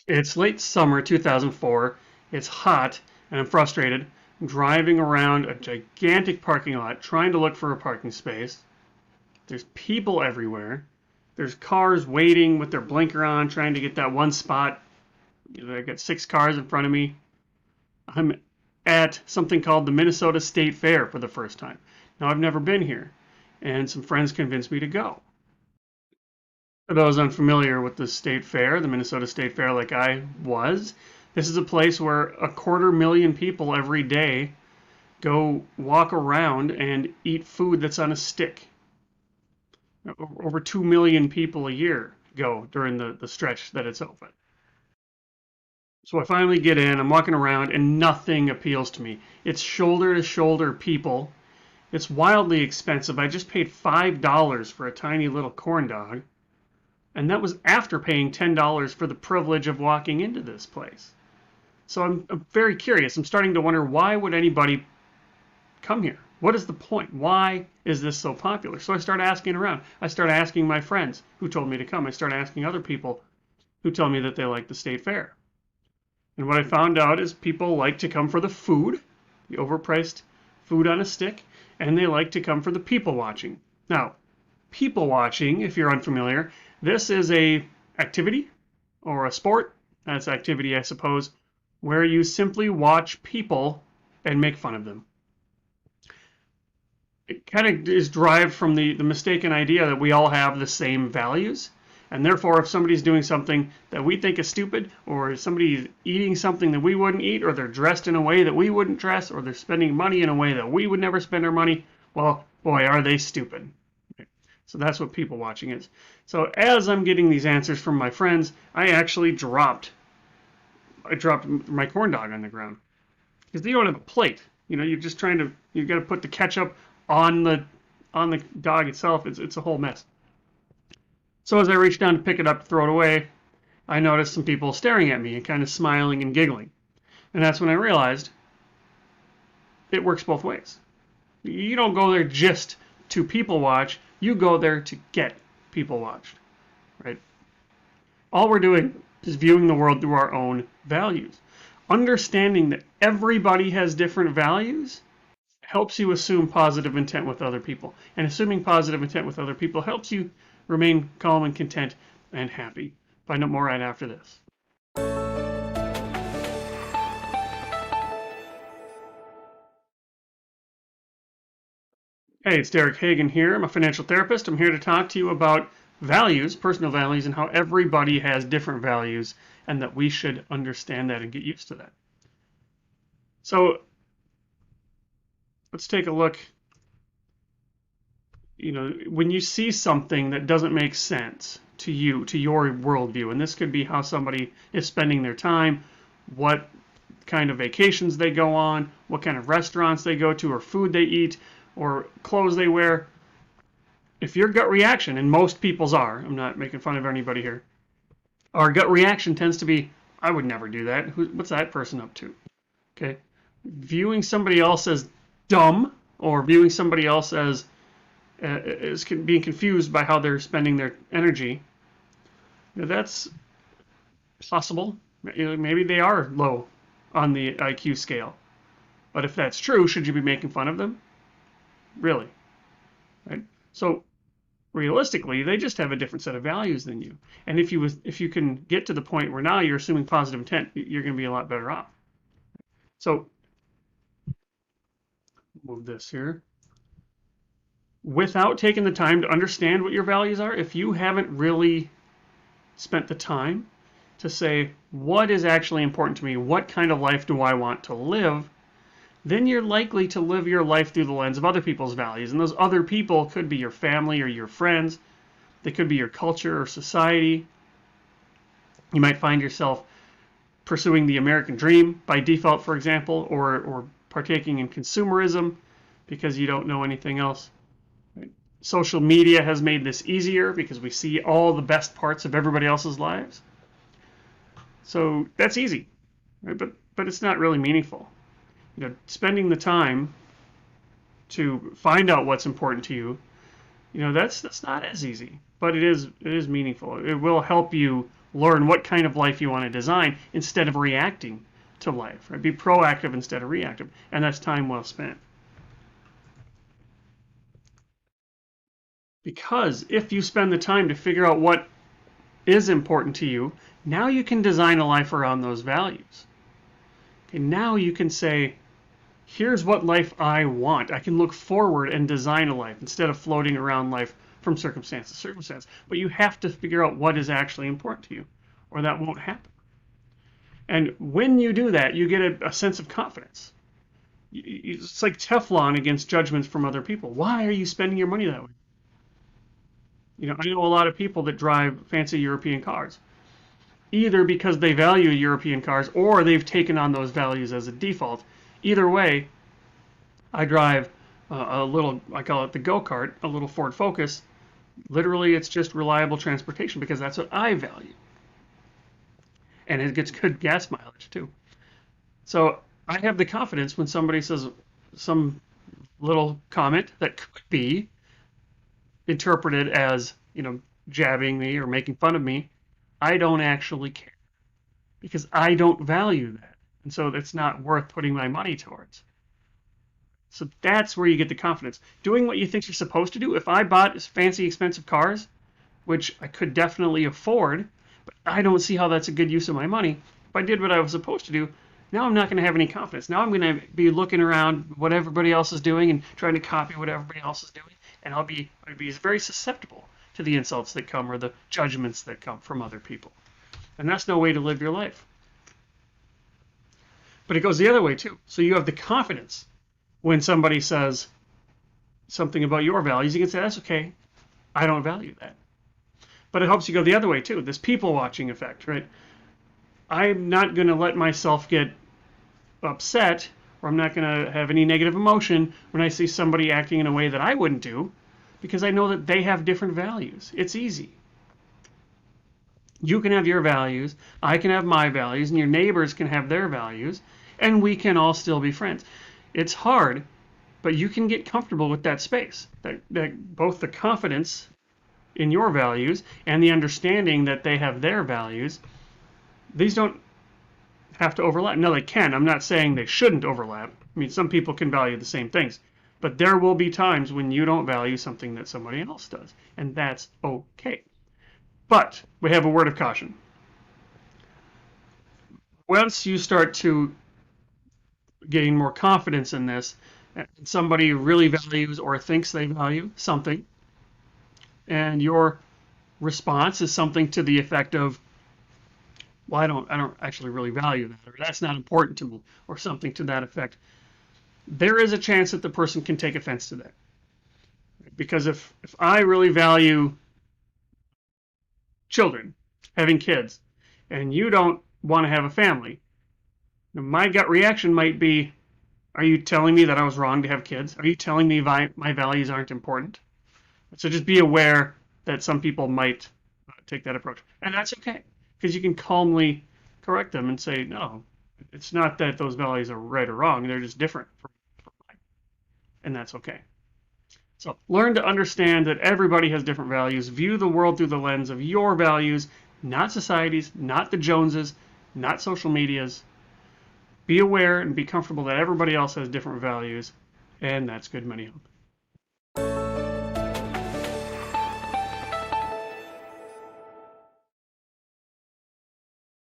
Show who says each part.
Speaker 1: It's late summer 2004. It's hot, and I'm frustrated. I'm driving around a gigantic parking lot trying to look for a parking space. There's people everywhere. There's cars waiting with their blinker on, trying to get that one spot. I got 6 cars in front of me. I'm at something called the Minnesota State Fair for the first time. Now, I've never been here, and some friends convinced me to go. For those unfamiliar with the state fair, the Minnesota State Fair, like I was, this is a place where 250,000 people every day go walk around and eat food that's on a stick. Over 2 million people a year go during the stretch that it's open. So I finally get in, I'm walking around, and nothing appeals to me. It's shoulder to shoulder people. It's wildly expensive. I just paid $5 for a tiny little corn dog. And that was after paying $10 for the privilege of walking into this place. So I'm very curious. I'm starting to wonder, why would anybody come here? What is the point? Why is this so popular? So I started asking around. I started asking my friends who told me to come. I started asking other people who tell me that they like the state fair. And what I found out is people like to come for the food, the overpriced food on a stick, and they like to come for the people watching. Now, people watching, if you're unfamiliar, this is a activity or a sport, that's activity I suppose, where you simply watch people and make fun of them. It kind of is derived from the mistaken idea that we all have the same values, and therefore if somebody's doing something that we think is stupid, or somebody's eating something that we wouldn't eat, or they're dressed in a way that we wouldn't dress, or they're spending money in a way that we would never spend our money, well, boy, are they stupid. So that's what people watching is. So as I'm getting these answers from my friends, I actually dropped my corn dog on the ground. Because you don't have a plate. You're just you got to put the ketchup on the dog itself. It's a whole mess. So as I reached down to pick it up to throw it away, I noticed some people staring at me and kind of smiling and giggling. And that's when I realized it works both ways. You don't go there just to people watch. You go there to get people watched, right? All we're doing is viewing the world through our own values. Understanding that everybody has different values helps you assume positive intent with other people. And assuming positive intent with other people helps you remain calm and content and happy. Find out more right after this. Hey, it's Derek Hagan here. I'm a financial therapist. I'm here to talk to you about values, personal values, and how everybody has different values, and that we should understand that and get used to that. So let's take a look. When you see something that doesn't make sense to you, to your worldview, and this could be how somebody is spending their time, what kind of vacations they go on, what kind of restaurants they go to, or food they eat, or clothes they wear. If your gut reaction, and most people's are, I'm not making fun of anybody here, our gut reaction tends to be, I would never do that. What's that person up to? Okay. Viewing somebody else as dumb, or viewing somebody else as being confused by how they're spending their energy, that's possible. Maybe they are low on the IQ scale. But if that's true, should you be making fun of them? Really? Right? So realistically, they just have a different set of values than you. And if you can get to the point where now you're assuming positive intent, you're going to be a lot better off. So move this here. Without taking the time to understand what your values are, if you haven't really spent the time to say, what is actually important to me? What kind of life do I want to live? Then you're likely to live your life through the lens of other people's values. And those other people could be your family or your friends. They could be your culture or society. You might find yourself pursuing the American dream by default, for example, or partaking in consumerism because you don't know anything else. Right? Social media has made this easier because we see all the best parts of everybody else's lives. So that's easy, right? But it's not really meaningful. Spending the time to find out what's important to you, that's not as easy, but it is meaningful. It will help you learn what kind of life you want to design instead of reacting to life. Right? Be proactive instead of reactive, and that's time well spent. Because if you spend the time to figure out what is important to you, now you can design a life around those values. Okay, now you can say, here's what life I want. I can look forward and design a life instead of floating around life from circumstance to circumstance. But you have to figure out what is actually important to you, or that won't happen. And when you do that, you get a sense of confidence. It's like Teflon against judgments from other people. Why are you spending your money that way? I know a lot of people that drive fancy European cars, either because they value European cars or they've taken on those values as a default. Either way, I drive a little, I call it the go-kart, a little Ford Focus. Literally, it's just reliable transportation because that's what I value. And it gets good gas mileage too. So I have the confidence when somebody says some little comment that could be interpreted as, jabbing me or making fun of me. I don't actually care because I don't value that. And so it's not worth putting my money towards. So that's where you get the confidence. Doing what you think you're supposed to do. If I bought fancy, expensive cars, which I could definitely afford, but I don't see how that's a good use of my money. If I did what I was supposed to do, now I'm not going to have any confidence. Now I'm going to be looking around what everybody else is doing and trying to copy what everybody else is doing. And I'd be very susceptible to the insults that come or the judgments that come from other people. And that's no way to live your life. But it goes the other way too. So you have the confidence when somebody says something about your values. You can say, that's okay. I don't value that. But it helps you go the other way too. This people watching effect, right? I'm not going to let myself get upset, or I'm not going to have any negative emotion when I see somebody acting in a way that I wouldn't do, because I know that they have different values. It's easy. You can have your values, I can have my values, and your neighbors can have their values, and we can all still be friends. It's hard, but you can get comfortable with that space, that both the confidence in your values and the understanding that they have their values. These don't have to overlap. No, they can. I'm not saying they shouldn't overlap. I mean, some people can value the same things, but there will be times when you don't value something that somebody else does, and that's okay. But we have a word of caution. Once you start to gain more confidence in this, and somebody really values or thinks they value something, and your response is something to the effect of, well, I don't actually really value that, or that's not important to me, or something to that effect, there is a chance that the person can take offense to that. Because if I really value children, having kids, and you don't want to have a family, my gut reaction might be, are you telling me that I was wrong to have kids? Are you telling me my values aren't important? So just be aware that some people might take that approach. And that's okay, because you can calmly correct them and say, no, it's not that those values are right or wrong. They're just different from mine. And that's okay. So learn to understand that everybody has different values. View the world through the lens of your values, not society's, not the Joneses, not social media's. Be aware and be comfortable that everybody else has different values, and that's good money.